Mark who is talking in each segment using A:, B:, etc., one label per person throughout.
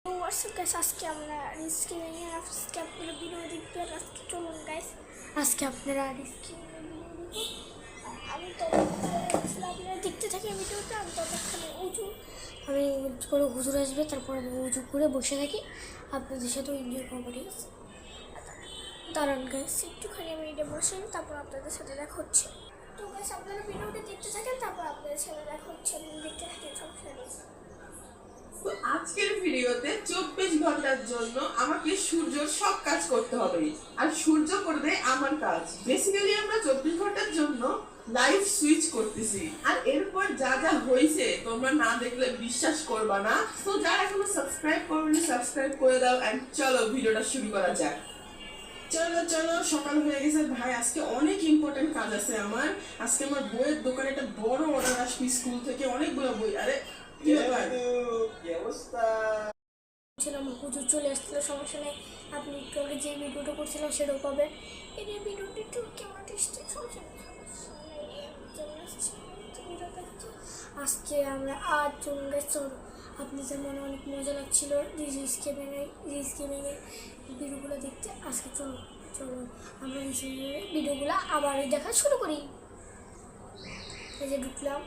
A: Guys আজকে আমরা risky নিয়ে আজকে আপনারা ভিডিও দেখবেন। আজকে চলুন গাইস আজকে আপনারা রিস্কি আমি তো আপনারা দেখতে থাকি ভিডিওটা। আমি ততক্ষণে আমি করে হুজুর আসবে, তারপর আমি উজু করে বসে থাকি, আপনাদের সাথেও এনজয় করবো। ঠিক আছে, দাঁড়ান গাইস একটুখানি আমি এটা বসে, তারপর আপনাদের সাথে দেখা হচ্ছে। তো গাইস আপনারা ভিডিওটা দেখতে থাকেন, তারপর আপনাদের সাথে দেখা হচ্ছে। আমি দেখতে থাকি সমস্যা নেই।
B: তো আজকের ভিডিওতে 24 ঘন্টার জন্য আমাকে সূর্যর সব কাজ করতে হবে, আর সূর্য করবে আমার কাজ। বেসিক্যালি আমরা 24 ঘন্টার জন্য লাইভ সুইচ করতেছি, আর এরপর যা যা হয়েছে তোমরা না দেখলে বিশ্বাস করবা না। তো যারা এখনো সাবস্ক্রাইব করোনি সাবস্ক্রাইব করে দাও, এন্ড চলো ভিডিওটা শুরু করা যাক। চলো চলো, সকাল হয়ে গেছে ভাই। আজকে অনেক ইম্পর্টেন্ট কাজ আছে আমার। আজকে আমার বইয়ের দোকানে একটা বড় অর্ডার আসবে, স্কুল থেকে অনেকগুলো বই। আরে কি ব্যাপার?
A: আমার হুজুর চলে আসছিল, সমস্যা নেই। আপনি একটু আগে যে ভিডিওটা করছিলাম সেটাও পাবেন। এই ভিডিওটা একটু কেমন টেস্টে সমস্যা নেই। আজকে আমরা আজ চলে চলো, আপনাদের মনে অনেক মজা লাগছিল রিলস গেমিংয়ের ভিডিওগুলো দেখতে। আজকে চলো চলো আমরা রিলস গেমিংয়ের ভিডিওগুলো আবার দেখা শুরু করি। এই যে ঢুকলাম।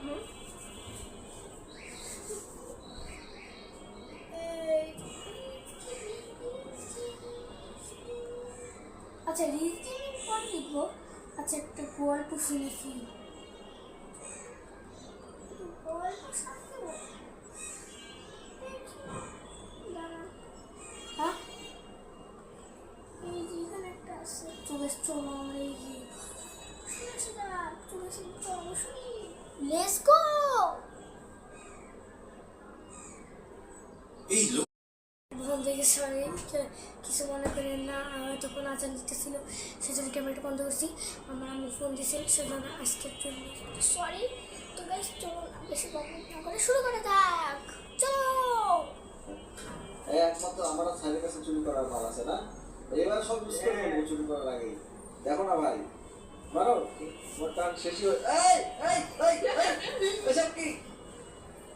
A: আচ্ছা রিলস গেমিং পর লিখবো। আচ্ছা একটা গল্প শুনেছি, Let's go! কিছু মনে করেন না, তখন আচার দিতেছিল সেজন্য ক্যামেরাটা বন্ধ করছি। আমার আম্মু ফোন দিয়েছিল সেজন্য আজকের জন্য সরি। তো গাইস চলুন বেশি বকবক না করে শুরু করা যাক। চলো।
C: একমাত্র আমার স্যারের কাছে চুরি করার মাল আছে না, এবার সব মিস করে দেবো চুরি করার আগে। দেখো না ভাই, মারো মোর টান শেষই হয়ে। এই এই এই এসব কি,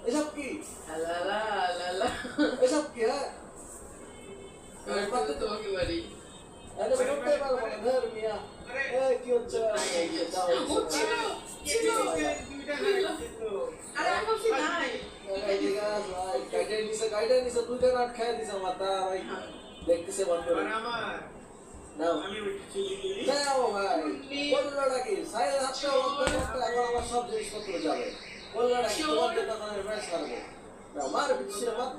C: এসব কি
B: আলালা আলালা,
C: এসব কি?
B: কত তোমাকে বাড়ি
C: আরে বলতে পারবো না ধর মিয়া। এই কি হচ্ছে?
B: আরে এখন কি নাই
C: গাইডেন্স দিছে দুইটা নাট খাইয়া দিছে মাথা ভাই। দেখতেছে বন্ধ করে নাও নাও ভাই। বললো নাকি সাইড হাতটা বন্ধ করতে এখন আমার সব জিনিসপত্র যাবে। বললো নাকি তোমার দোকানের প্রাইস মারবো না, মার পিছিয়ে মার।